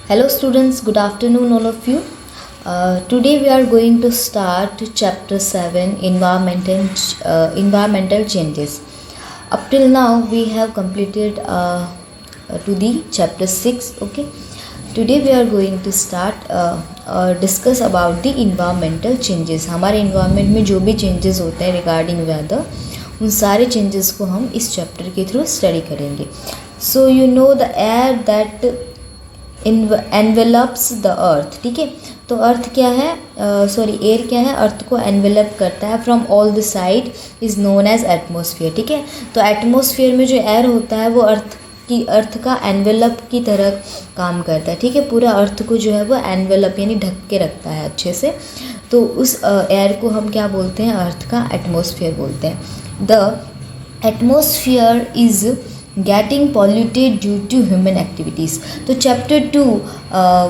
Hello students, good afternoon all of you. Today we are going to start chapter 7 environmental changes. Up till now we have completed to the chapter 6. Okay. Today we are going to start discuss about the environmental changes. हमारे environment में जो भी changes होते हैं regarding weather, उन सारे changes को हम इस chapter के through study करेंगे. So you know the air that envelops the earth. ठीक है, तो अर्थ क्या है, एयर क्या है, अर्थ को एनवेलप करता है from all the side is known as atmosphere. ठीक है, तो एटमॉस्फेयर में जो एयर होता है वो अर्थ का एनवेलप की तरह काम करता है. ठीक है, पूरा अर्थ को जो है वो एनवेलप यानी ढक के रखता है अच्छे से. तो उस एयर को हम क्या बोलते हैं, अर्थ का एटमॉस्फेयर बोलते हैं. The atmosphere is getting polluted due to human activities. तो chapter 2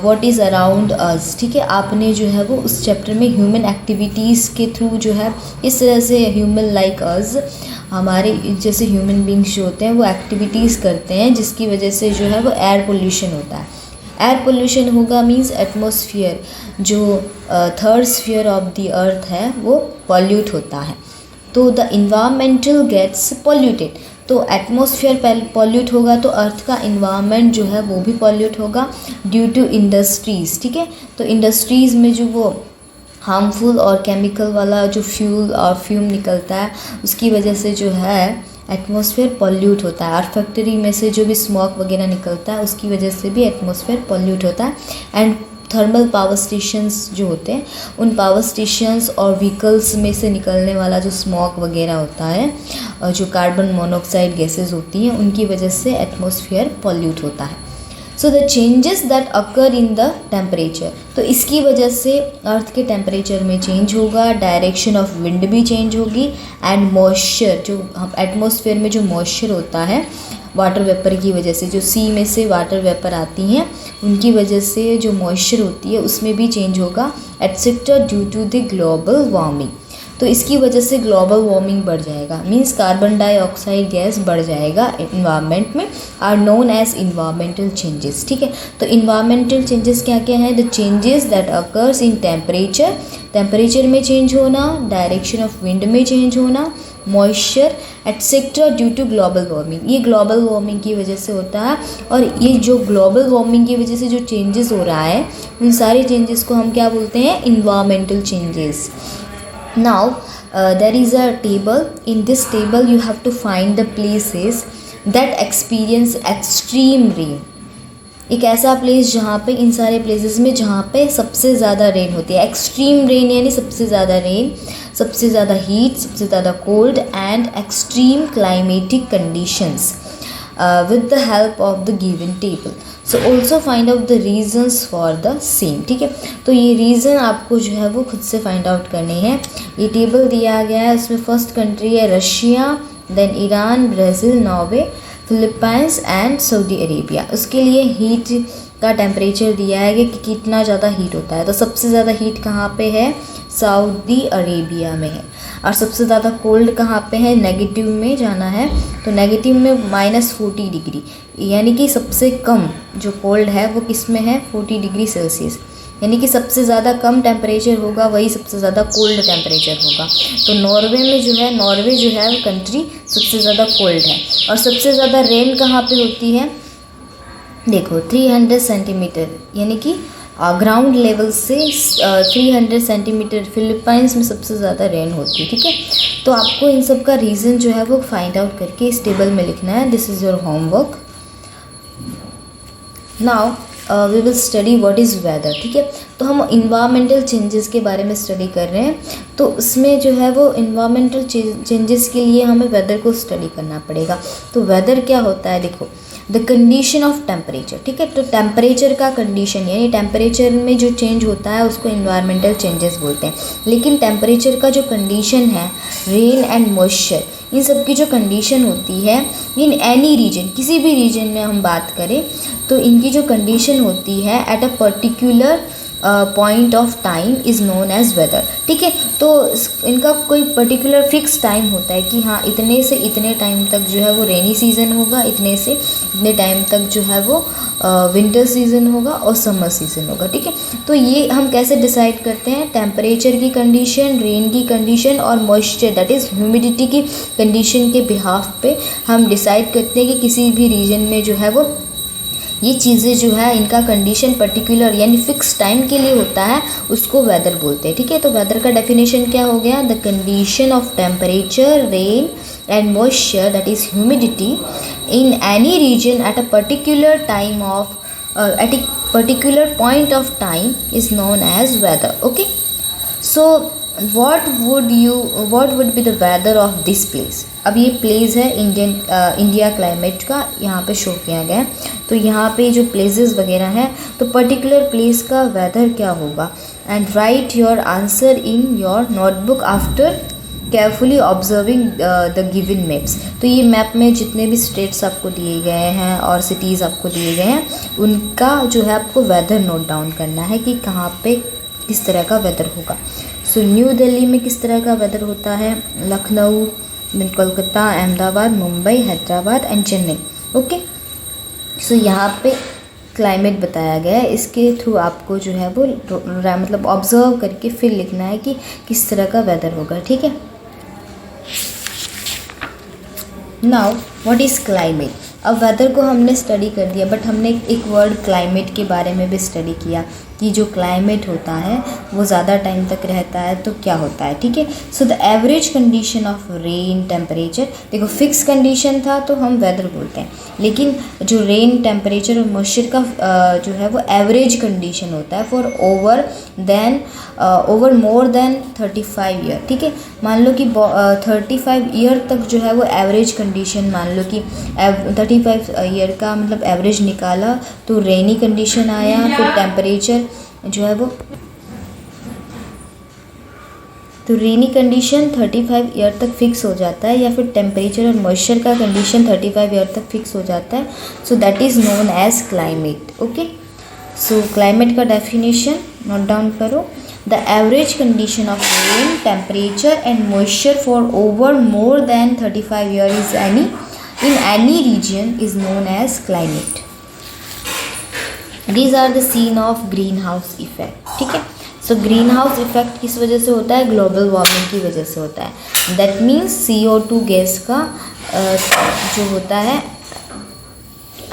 what is around us. ठीक है, आपने जो है वो उस चैप्टर में ह्यूमन एक्टिविटीज़ के थ्रू जो है इस तरह से ह्यूमन लाइक अस, हमारे जैसे ह्यूमन बींग्स जो होते हैं वो एक्टिविटीज़ करते हैं जिसकी वजह से जो है वो एयर पोल्यूशन होता है. एयर पोल्यूशन होगा मीन्स एटमॉस्फेयर जो third sphere of the earth है वो पॉल्यूट होता है. तो द इन्वायरमेंटल गेट्स पॉल्यूटेड. तो एटमॉस्फेयर पॉल्यूट होगा तो अर्थ का इन्वायरमेंट जो है वो भी पॉल्यूट होगा ड्यू टू इंडस्ट्रीज़. ठीक है, तो इंडस्ट्रीज़ में जो वो हार्मफुल और केमिकल वाला जो फ्यूल और फ्यूम निकलता है उसकी वजह से जो है एटमॉस्फेयर पॉल्यूट होता है. और फैक्ट्री में से जो भी स्मोक वगैरह निकलता है उसकी वजह से भी एटमॉस्फेयर पॉल्यूट होता है. एंड थर्मल पावर स्टेशंस जो होते हैं उन पावर स्टेशंस और व्हीकल्स में से निकलने वाला जो स्मोक वगैरह होता है, जो कार्बन मोनोऑक्साइड गैसेस होती हैं, उनकी वजह से एटमॉस्फेयर पॉल्यूट होता है. So the changes that occur in the temperature. तो इसकी वजह से अर्थ के टेम्परेचर में चेंज होगा, डायरेक्शन ऑफ विंड भी चेंज होगी, एंड मॉइस्चर जो एटमॉस्फेयर में जो मॉइस्चर होता है वाटर वेपर की वजह से, जो सी में से वाटर वेपर आती हैं उनकी वजह से जो मॉइस्चर होती है उसमें भी चेंज होगा etcetera due to the global warming. तो इसकी वजह से ग्लोबल वार्मिंग बढ़ जाएगा मींस कार्बन डाइऑक्साइड गैस बढ़ जाएगा इन्वायरमेंट में, are known as environmental changes. ठीक है, तो इन्वायरमेंटल चेंजेस क्या क्या हैं, the changes that occurs in temperature, temperature में चेंज होना, डायरेक्शन ऑफ विंड में चेंज होना, moisture etcetera due to global warming. ये ग्लोबल वार्मिंग की वजह से होता है. और ये जो ग्लोबल वार्मिंग की वजह से जो चेंजेस हो रहा है उन सारे चेंजेस को हम क्या बोलते हैं, environmental changes. Now there is a table. In this table you have to find the places that experience extreme rain. एक ऐसा प्लेस जहाँ पे, इन सारे प्लेसेस में जहाँ पे सबसे ज़्यादा रेन होती है. एक्सट्रीम रेन यानी सबसे ज़्यादा रेन, सबसे ज़्यादा हीट, सबसे ज़्यादा cold and extreme climatic conditions with the help of the given table. So also find out the reasons for the same. ठीक है, तो ये रीज़न आपको जो है वो खुद से फाइंड आउट करने हैं. ये टेबल दिया गया है, उसमें फर्स्ट कंट्री है Russia, then Iran, Brazil, Norway, Philippines and Saudi Arabia. उसके लिए हीट का टेम्परेचर दिया है कि कितना ज़्यादा हीट होता है. तो सबसे ज़्यादा हीट कहाँ पे है, सऊदी अरेबिया में है. और सबसे ज़्यादा कोल्ड कहाँ पे है, नेगेटिव में जाना है. तो नेगेटिव में -40 डिग्री, यानी कि सबसे कम जो कोल्ड है वो किस में है, 40 डिग्री सेल्सियस. यानी कि सबसे ज़्यादा कम टेम्परेचर होगा वही सबसे ज़्यादा कोल्ड टेम्परेचर होगा. तो नॉर्वे में जो है, नॉर्वे जो है वो कंट्री सबसे ज़्यादा कोल्ड है. और सबसे ज़्यादा रेन कहाँ पे होती है, देखो 300 सेंटीमीटर, यानी कि ग्राउंड लेवल से 300 सेंटीमीटर फिलीपाइंस में सबसे ज़्यादा रेन होती है. ठीक है, तो आपको इन सब का रीज़न जो है वो फाइंड आउट करके इस टेबल में लिखना है. This is your homework. Now we will study what is weather. ठीक है, तो हम इन्वायरमेंटल चेंजेस के बारे में स्टडी कर रहे हैं. तो उसमें जो है वो इन्वायरमेंटल चेंजेस के लिए हमें वेदर को स्टडी करना पड़ेगा. तो वेदर क्या होता है, देखो द कंडीशन ऑफ टेम्परेचर. ठीक है, तो टेम्परेचर का कंडीशन यानी टेम्परेचर में जो चेंज होता है उसको इन्वायरमेंटल चेंजेस बोलते हैं. लेकिन टेम्परेचर का जो कंडीशन है, रेन एंड मॉइस्चर, इन सब की जो कंडीशन होती है इन एनी रीजन, किसी भी रीजन में हम बात करें तो इनकी जो कंडीशन होती है at a particular point of time is known as weather. ठीक है, तो इनका कोई पर्टिकुलर फिक्स टाइम होता है कि हाँ इतने से इतने टाइम तक जो है वो रेनी सीज़न होगा, इतने से इतने टाइम तक जो है वो विंटर सीज़न होगा और समर सीज़न होगा। ठीक है, तो ये हम कैसे डिसाइड करते हैं? टेम्परेचर की कंडीशन, रेन की कंडीशन और मॉइस्चर दैट इज़ ह्यूमिडिटी की कंडीशन के बिहाफ पे हम डिसाइड करते हैं कि किसी भी रीजन में जो है वो ये चीज़ें जो है इनका कंडीशन पर्टिकुलर यानी फिक्स टाइम के लिए होता है, उसको वेदर बोलते हैं। ठीक है, तो वेदर का डेफिनेशन क्या हो गया? The condition of temperature, rain and moisture that is humidity in any region at a particular time of at a particular point of time is known as weather. Okay, so what would be the weather of this place? अब ये place है India climate का, यहाँ पे show किया गया है। तो यहाँ पे जो प्लेसेस वगैरह हैं, तो पर्टिकुलर प्लेस का वेदर क्या होगा? And right your answer in your notebook after carefully observing the given maps. तो ये मैप में जितने भी स्टेट्स आपको दिए गए हैं और सिटीज़ आपको दिए गए हैं, उनका जो है आपको वेदर नोट डाउन करना है कि कहाँ पे किस तरह का वेदर होगा। सो न्यू दिल्ली में किस तरह का वेदर होता है? लखनऊ, कोलकाता, अहमदाबाद, मुंबई, हैदराबाद एंड चेन्नई। ओके, सो यहाँ पे क्लाइमेट बताया गया है, इसके थ्रू आपको जो है वो मतलब ऑब्जर्व करके फिर लिखना है कि किस तरह का वेदर होगा। ठीक है, नाउ व्हाट इज़ क्लाइमेट? अब वेदर को हमने स्टडी कर दिया, बट हमने एक वर्ड क्लाइमेट के बारे में भी स्टडी किया कि जो क्लाइमेट होता है वो ज़्यादा टाइम तक रहता है तो क्या होता है। ठीक है, so the average condition of rain temperature, देखो फिक्स कंडीशन था तो हम वेदर बोलते हैं, लेकिन जो रेन टेम्परेचर और मॉइस्चर का जो है वो एवरेज कंडीशन होता है for over more than 35 year. ठीक है, मान लो कि 35 ईयर तक जो है वो एवरेज कंडीशन, मान लो कि 35 ईयर का मतलब एवरेज निकाला तो रेनी कंडीशन आया, फिर टेम्परेचर जो है वो, तो रेनी कंडीशन 35 ईयर तक फिक्स हो जाता है, या फिर टेम्परेचर और मॉइस्चर का कंडीशन 35 ईयर तक फिक्स हो जाता है। So that is known as climate. Okay, so climate का डेफिनेशन नोट डाउन करो। The average condition of rain temperature and moisture for over more than 35 year is in any region is known as climate. These are the scene of greenhouse effect. ठीक है, सो green house effect किस वजह से होता है? Global warming की वजह से होता है। दैट मीन्स CO2 गैस का जो होता है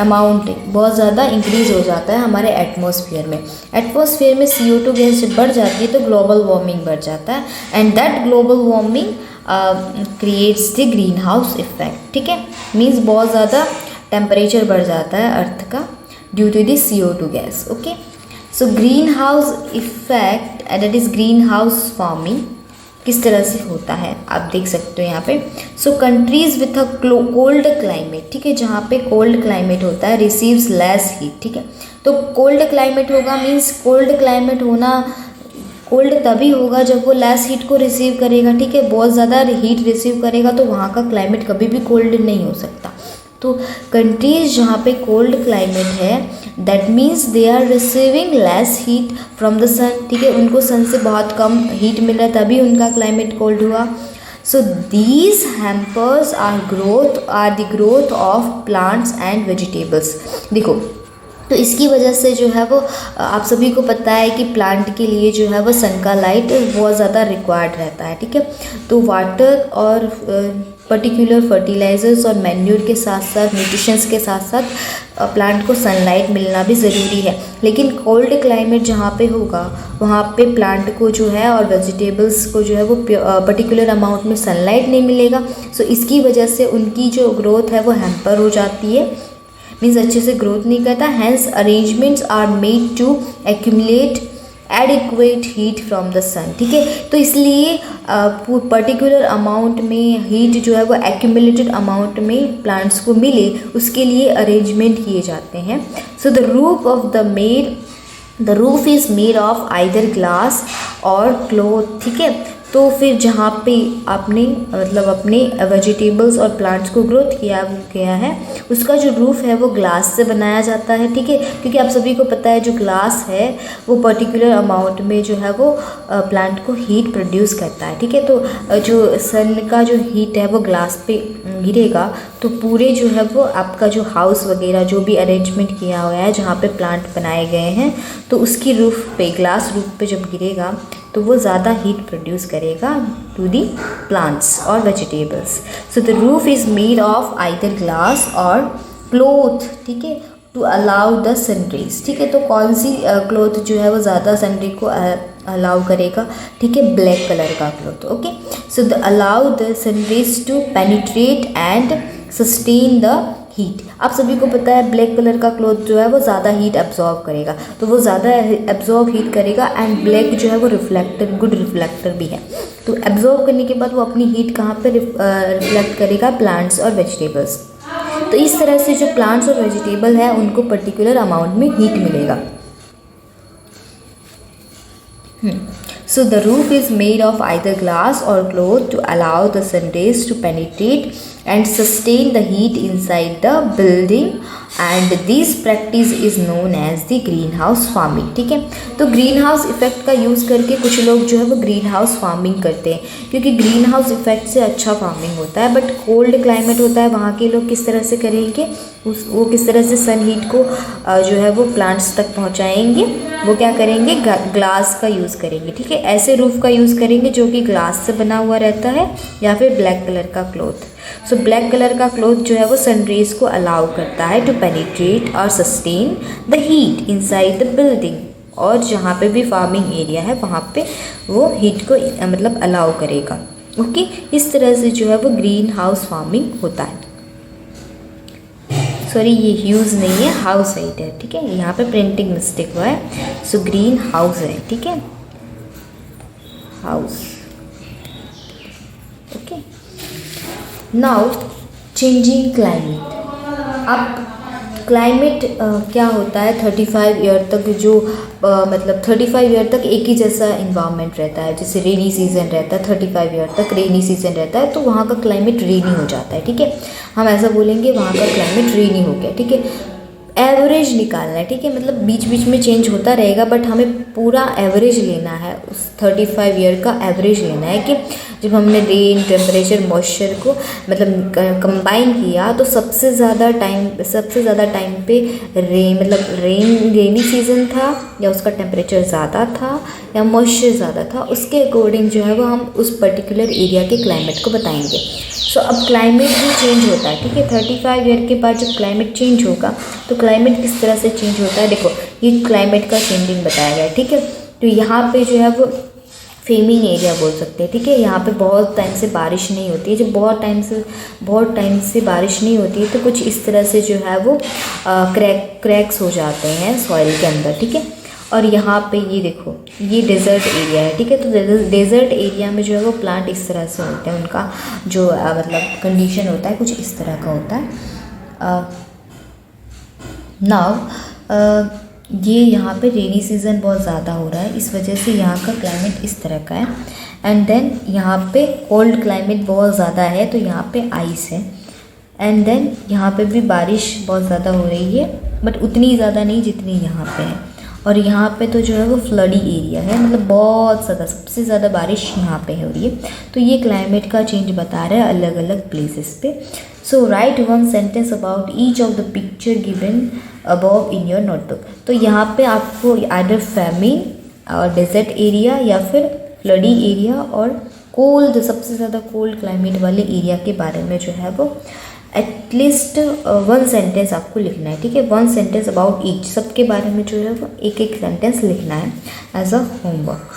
अमाउंट बहुत ज़्यादा इंक्रीज़ हो जाता है हमारे एटमॉस्फेयर में। एटमॉस्फेयर में CO2 गैस जब बढ़ जाती है तो ग्लोबल वार्मिंग बढ़ जाता है, and that global warming creates the green house effect. ठीक है, मीन्स बहुत ज़्यादा टेम्परेचर बढ़ जाता है अर्थ का due to the CO2 gas. Okay, so green house effect that is green house warming किस तरह से होता है आप देख सकते हो यहाँ पे। So countries with a cold climate, ठीक है, जहाँ पे कोल्ड क्लाइमेट होता है, रिसीव्स लेस हीट। ठीक है, तो कोल्ड क्लाइमेट होगा मीन्स कोल्ड क्लाइमेट होना, कोल्ड तभी होगा जब वो लेस हीट को रिसीव करेगा। ठीक है, बहुत ज़्यादा हीट रिसीव करेगा तो वहाँ का क्लाइमेट कभी भी कोल्ड नहीं हो सकता। तो कंट्रीज़ जहाँ पे कोल्ड क्लाइमेट है that means they are receiving less heat from the sun. ठीक है, उनको सन से बहुत कम हीट मिल रहा है तभी उनका क्लाइमेट कोल्ड हुआ। So these hampers are the growth of plants and vegetables. देखो, तो इसकी वजह से जो है वो आप सभी को पता है कि प्लांट के लिए जो है वो सन का लाइट बहुत ज़्यादा रिक्वायर्ड रहता है। ठीक है, तो वाटर और पर्टिकुलर फर्टिलाइजर्स और मैन्यूर के साथ साथ न्यूट्रिशंस के साथ साथ प्लांट को सनलाइट मिलना भी ज़रूरी है। लेकिन कोल्ड क्लाइमेट जहाँ पे होगा वहाँ पे प्लांट को जो है और वेजिटेबल्स को जो है वो पर्टिकुलर अमाउंट में सनलाइट नहीं मिलेगा। सो इसकी वजह से उनकी जो ग्रोथ है वो हैम्पर हो जाती है, मीन्स अच्छे से ग्रोथ नहीं करता। Hence arrangements are made to accumulate adequate heat from the sun. ठीक है, तो इसलिए पर्टिकुलर अमाउंट में हीट जो है वो एक्यूमुलेटेड अमाउंट में प्लांट्स को मिले उसके लिए अरेंजमेंट किए जाते हैं। सो the roof is made of either glass और क्लॉथ। ठीक है, तो फिर जहाँ पे आपने मतलब अपने वेजिटेबल्स और प्लांट्स को ग्रोथ किया गया है उसका जो रूफ है वो ग्लास से बनाया जाता है, ठीक है। क्योंकि आप सभी को पता है जो ग्लास है वो पर्टिकुलर अमाउंट में जो है वो प्लांट को हीट प्रोड्यूस करता है, ठीक है। तो जो सन का जो हीट है वो ग्लास पे गिरेगा तो पूरे जो है वो आपका जो हाउस वगैरह जो भी अरेंजमेंट किया हुआ है जहाँ पे प्लांट बनाए गए हैं तो उसकी रूफ पे, ग्लास रूफ पे जब गिरेगा तो वो ज़्यादा हीट प्रोड्यूस करेगा टू दी प्लांट्स और vegetables. So the roof is made of either glass और क्लॉथ, ठीक है, to allow the sun rays, ठीक है। तो कौन सी क्लॉथ जो है वो ज़्यादा सन रे को अलाउ करेगा, ठीक है, ब्लैक कलर का cloth, okay. So the allow the sun rays to penetrate and sustain the heat. आप सभी को पता है ब्लैक कलर का क्लॉथ जो है वो ज़्यादा हीट एब्जॉर्ब करेगा, तो वो ज़्यादा एब्जॉर्ब हीट करेगा एंड ब्लैक जो है वो रिफ्लेक्टर, गुड रिफ्लेक्टर भी है। तो एब्जॉर्ब करने के बाद वो अपनी हीट कहाँ पे रिफ्लेक्ट करेगा, प्लांट्स और वेजिटेबल्स। तो इस तरह से जो प्लांट्स और वेजिटेबल है उनको पर्टिकुलर अमाउंट में हीट मिलेगा। So the roof is made of either glass or cloth to allow the sun rays to penetrate and sustain the heat inside the building, and this practice is known as the greenhouse farming, ठीक है। तो green house effect का use करके कुछ लोग जो है वो ग्रीन हाउस फार्मिंग करते हैं क्योंकि ग्रीन हाउस इफेक्ट से अच्छा फार्मिंग होता है। बट कोल्ड क्लाइमेट होता है, वहाँ के लोग किस तरह से करेंगे, वो किस तरह से सन हीट को जो है वो प्लांट्स तक पहुँचाएंगे, वो क्या करेंगे, ग्लास का यूज़ करेंगे, ठीक है। ऐसे रूफ का यूज़ करेंगे जो कि ग्लास से बना हुआ रहता है या फिर ब्लैक कलर का क्लॉथ। सो ब्लैक कलर का क्लॉथ जो है वो सन रेज को अलाउ करता है टू पेनिट्रेट और sustain the heat inside the building, और जहाँ पे भी फार्मिंग एरिया है वहाँ पे वो हीट को मतलब अलाउ करेगा, ओके। इस तरह से जो है वो ग्रीन हाउस फार्मिंग होता है। सॉरी, ये ह्यूज़ नहीं है, हाउस हाइट है, ठीक है, यहाँ पे प्रिंटिंग मिस्टेक हुआ है। सो ग्रीन हाउस है, ठीक है, house, okay. Now changing climate. अब क्लाइमेट क्या होता है, 35 ईयर तक जो मतलब 35 ईयर तक एक ही जैसा इन्वायरमेंट रहता है। जैसे रेनी सीज़न रहता है, 35 ईयर तक रेनी सीज़न रहता है तो वहाँ का क्लाइमेट रेनी हो जाता है, ठीक है। हम ऐसा बोलेंगे वहाँ का क्लाइमेट रेनी हो गया, ठीक है। एवरेज निकालना है, ठीक है, मतलब बीच बीच में चेंज होता रहेगा बट हमें पूरा एवरेज लेना है, उस 35 ईयर का एवरेज लेना है कि जब हमने रेन, टेम्परेचर, मॉइस्चर को मतलब कंबाइन किया तो सबसे ज़्यादा टाइम पे रेनी सीज़न था या उसका टेम्परेचर ज़्यादा था या मॉइस्चर ज़्यादा था, उसके अकॉर्डिंग जो है वो हम उस पर्टिकुलर एरिया के क्लाइमेट को बताएंगे। सो अब क्लाइमेट भी चेंज होता है, ठीक है। 35 ईयर के बाद जब क्लाइमेट चेंज होगा तो क्लाइमेट किस तरह से चेंज होता है, देखो ये क्लाइमेट का चेंजिंग बताया गया है, ठीक है। तो यहाँ पे जो है वो फेमिन एरिया बोल सकते हैं, ठीक है। यहाँ पे बहुत टाइम से बारिश नहीं होती है, जब बहुत टाइम से बारिश नहीं होती है तो कुछ इस तरह से जो है वो क्रैक्स हो जाते हैं सॉइल के अंदर, ठीक है। और यहाँ पे ये देखो ये डेजर्ट एरिया है, ठीक है। तो डेजर्ट एरिया में जो है वो प्लांट इस तरह से होते हैं, उनका जो मतलब कंडीशन होता है कुछ इस तरह का होता है। नाउ ये यहाँ पे रेनी सीज़न बहुत ज़्यादा हो रहा है, इस वजह से यहाँ का क्लाइमेट इस तरह का है। एंड देन यहाँ पे कोल्ड क्लाइमेट बहुत ज़्यादा है तो यहाँ पे आइस है। एंड देन यहाँ पे भी बारिश बहुत ज़्यादा हो रही है बट उतनी ज़्यादा नहीं जितनी यहाँ पे है। और यहाँ पे तो जो है वो फ्लडी एरिया है, मतलब बहुत ज़्यादा, सबसे ज़्यादा बारिश यहाँ पे हो रही है। तो ये क्लाइमेट का चेंज बता रहा है अलग अलग प्लेसेस पे। So write one sentence about each of the picture given above in your notebook. तो यहाँ पे आपको आइदर फेमिन और डेजर्ट एरिया या फिर फ्लडी एरिया और कोल्ड, सबसे ज़्यादा कोल्ड क्लाइमेट वाले एरिया के बारे में जो है वो एटलीस्ट 1 सेंटेंस आपको लिखना है, ठीक है। 1 सेंटेंस अबाउट ईच, सबके बारे में जो है वो एक सेंटेंस लिखना है as a homework.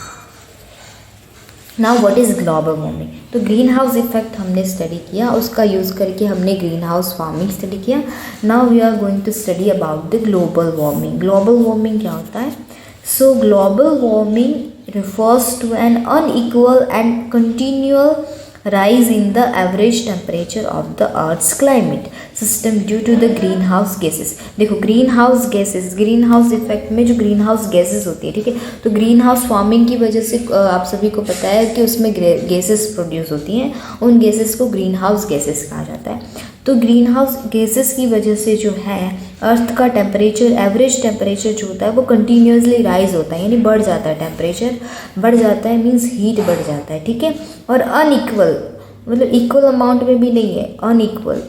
Now what is global warming. तो ग्रीन हाउस इफेक्ट हमने स्टडी किया, उसका यूज़ करके हमने ग्रीन हाउस फार्मिंग स्टडी किया। Now we are going to study about the global warming. Global warming क्या होता है? So global warming refers to an unequal and continual rise in the average temperature of the earth's climate system due to the greenhouse gases। देखो green house effect में जो green house gases होती है, ठीक है, तो ग्रीन हाउस फार्मिंग की वजह से आप सभी को पता है कि उसमें गैसेस प्रोड्यूस होती हैं, उन गैसेस को ग्रीन हाउस गैसेस कहा जाता है। तो ग्रीन हाउस गैसेस की वजह से जो है अर्थ का टेम्परेचर, एवरेज टेम्परेचर जो होता है वो कंटिन्यूसली राइज होता है, यानी बढ़ जाता है, टेम्परेचर बढ़ जाता है, मीन्स हीट बढ़ जाता है, ठीक है। और अनइक्वल, मतलब इक्वल अमाउंट में भी नहीं है, अनइक्वल,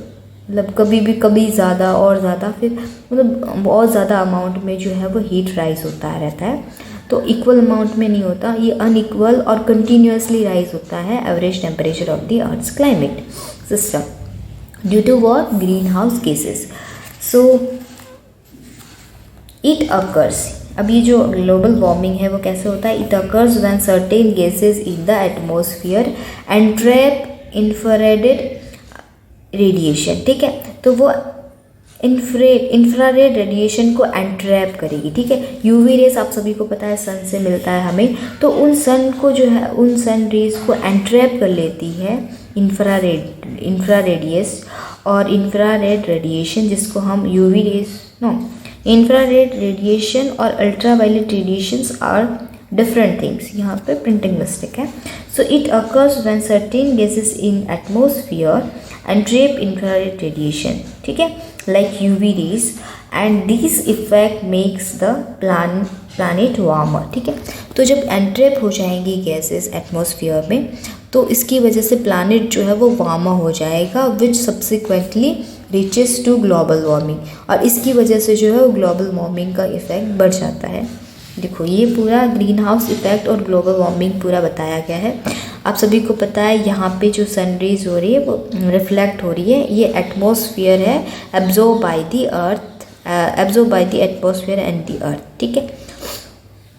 मतलब कभी भी कभी ज़्यादा और ज़्यादा, फिर मतलब बहुत ज़्यादा अमाउंट में जो है वो हीट राइज होता रहता है। तो इक्वल अमाउंट में नहीं होता, ये अनइक्वल और कंटिन्यूसली राइज होता है average temperature of the earth's climate system due to what, green house gases. So it occurs, अब ये जो ग्लोबल वार्मिंग है वो कैसे होता है, it occurs when certain gases in the atmosphere entrap infrared radiation, ठीक है, तो वो इंफ्रारेड रेडिएशन को एंट्रैप करेगी, ठीक है। यूवी रेस आप सभी को पता है सन से मिलता है हमें, तो उन सन को जो है, उन सन रेस को एंट्रैप कर लेती है इंफ्रारेडियस और इंफ्रारेड रेडिएशन, जिसको हम UV rays, no, infrared radiation और ultraviolet radiations are different things, यहाँ पे प्रिंटिंग मिस्टेक है। So it occurs when certain gases in atmosphere entrap infrared radiation, ठीक है, like UV rays and this effect makes the planet warmer, ठीक है। तो जब एंट्रैप हो जाएंगी गैसेस एटमॉस्फेयर में तो इसकी वजह से प्लानट जो है वो वार्मर हो जाएगा, which subsequently reaches to global warming, और इसकी वजह से जो है वो ग्लोबल वार्मिंग का इफेक्ट बढ़ जाता है। देखो ये पूरा ग्रीन हाउस इफेक्ट और ग्लोबल वार्मिंग पूरा बताया गया है। आप सभी को पता है यहाँ पे जो सनरेज हो रही है वो रिफ्लेक्ट हो रही है, ये एटमॉस्फेयर है, absorb by the earth, absorb by the atmosphere and the अर्थ, ठीक है।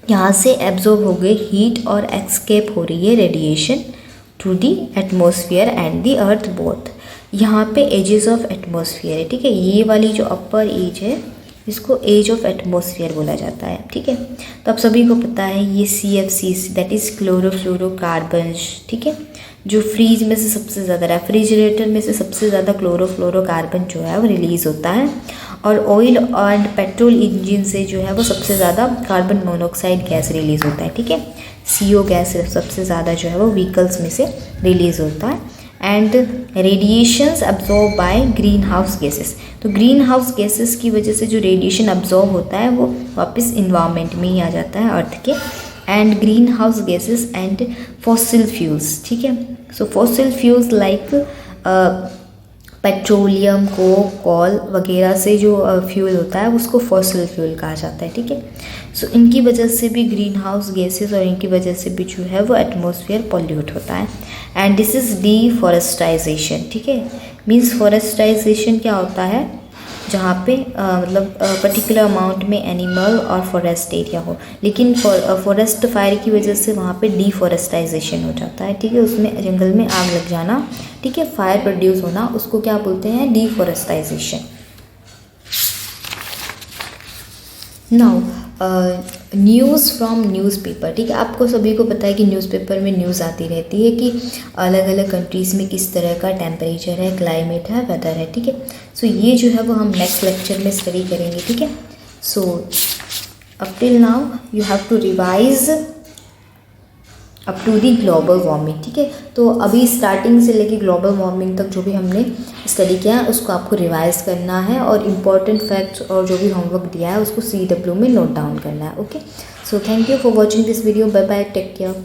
यहाँ से एब्जॉर्ब हो गई हीट और एक्सकेप हो रही है radiation to the atmosphere and the earth both. यहाँ पे एजेस ऑफ एटमॉस्फेयर है, ठीक है, ये वाली जो अपर एज है इसको एज ऑफ एटमॉस्फेयर बोला जाता है, ठीक है। तो आप सभी को पता है ये CFC दैट इज़ क्लोरोफ्लोरोकार्बन, ठीक है, जो फ्रीज में से सबसे ज़्यादा, रेफ्रिजरेटर में से सबसे ज़्यादा क्लोरोफ्लोरोकार्बन जो है वो रिलीज़ होता है, और ऑयल एंड पेट्रोल इंजन से जो है वो सबसे ज़्यादा कार्बन मोनोऑक्साइड गैस रिलीज़ होता है, ठीक है। CO गैस सबसे ज़्यादा जो है वो व्हीकल्स में से रिलीज़ होता है। And radiations absorb by green house gases, तो ग्रीन हाउस गैसेस की वजह से जो रेडिएशन अब्जॉर्ब होता है वो वापस इन्वायरमेंट में ही आ जाता है अर्थ के। And green house gases and fossil fuels, ठीक है, so fossil fuels like petroleum, coke, coal वगैरह से जो फ्यूल होता है उसको फॉसिल फ्यूल कहा जाता है, ठीक है। सो इनकी वजह से भी ग्रीन हाउस गैसेस और इनकी वजह से भी जो है वो एटमॉस्फेयर पॉल्यूट होता है। एंड दिस इज़ डिफॉरेस्टाइजेशन, ठीक है, मीन्स फॉरेस्टाइजेशन क्या होता है, जहाँ पे मतलब पर्टिकुलर अमाउंट में एनिमल और फॉरेस्ट एरिया हो, लेकिन फॉरेस्ट फायर की वजह से वहाँ पे डिफॉरेस्टाइजेशन हो जाता है, ठीक है, उसमें जंगल में आग लग जाना, ठीक है, फायर प्रोड्यूस होना, उसको क्या बोलते हैं, डिफॉरेस्टाइजेशन। नाउ न्यूज़ फ्रॉम न्यूज़पेपर, ठीक है, आपको सभी को पता है कि न्यूज़पेपर में न्यूज़ आती रहती है कि अलग अलग कंट्रीज़ में किस तरह का टेम्परेचर है, क्लाइमेट है, वेदर है, ठीक है। सो ये जो है वो हम नेक्स्ट लेक्चर में स्टडी करेंगे, ठीक है। So up till now you have to revise up to the global warming, ठीक है। तो अभी स्टार्टिंग से लेके ग्लोबल वार्मिंग तक जो भी हमने स्टडी किया है उसको आपको रिवाइज करना है, और इम्पॉर्टेंट फैक्ट्स और जो भी होमवर्क दिया है उसको CW में नोट डाउन करना है, okay. So thank you for watching this video, bye bye, take care.